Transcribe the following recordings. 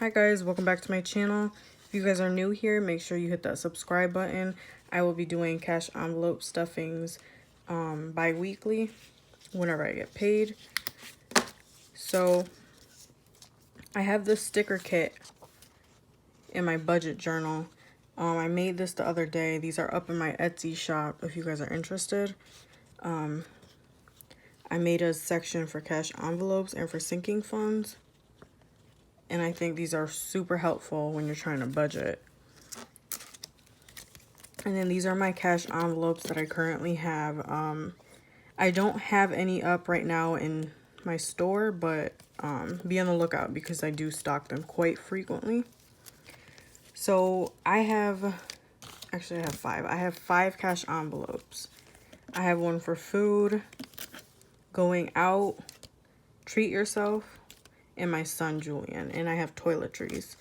Hi guys, welcome back to my channel. If you guys are new here, make sure you hit that subscribe button. I will be doing cash envelope stuffings bi-weekly whenever I get paid. So I have this sticker kit in my budget journal. I made this the other day. These are up in my Etsy shop if you guys are interested. I made a section for cash envelopes and for sinking funds. And I think these are super helpful when you're trying to budget. And then these are my cash envelopes that I currently have. I don't have any up right now in my store, but be on the lookout because I do stock them quite frequently. So I have 5. I have 5 cash envelopes. I have one for food, going out, treat yourself, and my son Julian, and I have toiletries.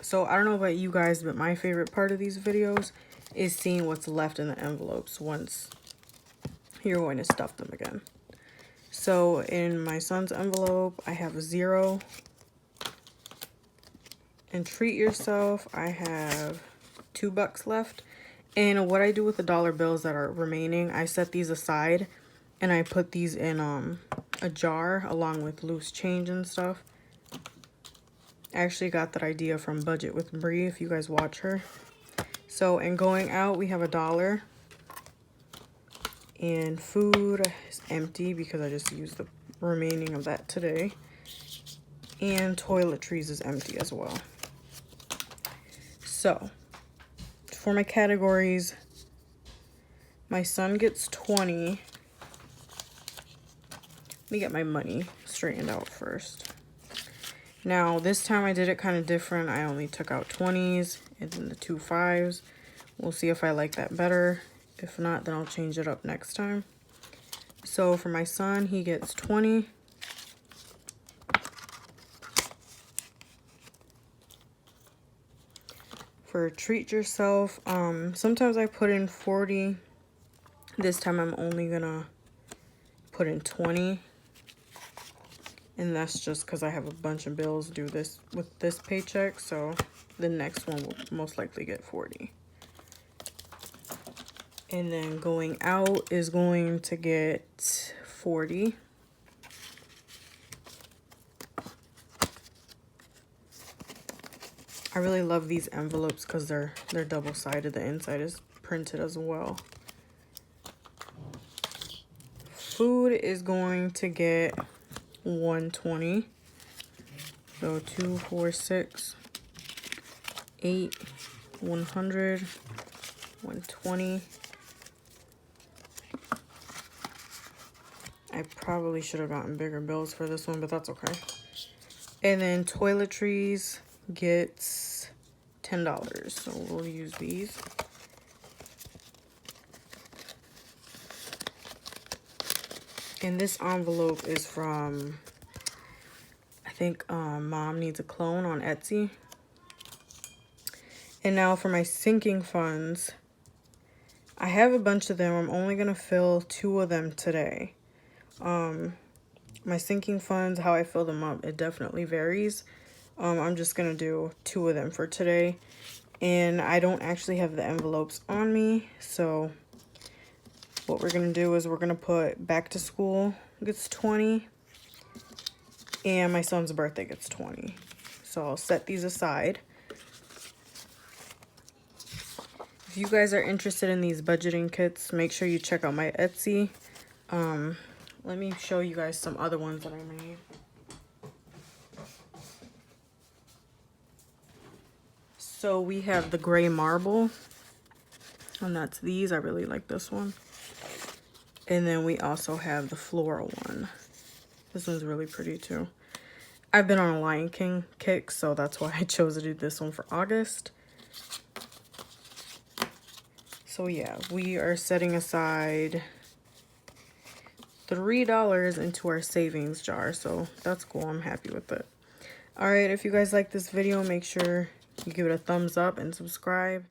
So I don't know about you guys, but my favorite part of these videos is seeing what's left in the envelopes once you're going to stuff them again. So in my son's envelope, I have a 0. And treat yourself, I have $2 left. And what I do with the dollar bills that are remaining, I set these aside and I put these in a jar along with loose change and stuff. I actually got that idea from Budget with Bree, if you guys watch her. So in going out, we have $1. And food is empty because I just used the remaining of that today. And toiletries is empty as well. So for my categories, my son gets 20. Let me get my money straightened out first. Now, this time I did it kind of different. I only took out 20s and then the 2 5s. We'll see if I like that better. If not, then I'll change it up next time. So for my son, he gets 20. For treat yourself, sometimes I put in 40. This time I'm only gonna put in 20. And that's just because I have a bunch of bills due with this paycheck. So the next one will most likely get 40. And then going out is going to get 40. I really love these envelopes because they're double-sided. The inside is printed as well. Food is going to get 120. So 2, 4, 6, 8, 100, 120. I probably should have gotten bigger bills for this one, but that's okay. And then toiletries gets $10. So we'll use these. And this envelope is from, I think, Mom Needs a Clone on Etsy. And now for my sinking funds, I have a bunch of them. I'm only going to fill 2 of them today. My sinking funds, how I fill them up, it definitely varies. I'm just going to do 2 of them for today. And I don't actually have the envelopes on me, so what we're going to do is we're going to put back to school gets 20 and my son's birthday gets 20. So I'll set these aside. If you guys are interested in these budgeting kits, make sure you check out my Etsy. Let me show you guys some other ones that I made. So we have the gray marble, and that's these. I really like this one. And then we also have the floral one. This one's really pretty too. I've been on a Lion King kick, so that's why I chose to do this one for August. So yeah, we are setting aside $3 into our savings jar, so that's cool. I'm happy with it. All right, if you guys like this video, make sure you give it a thumbs up and subscribe.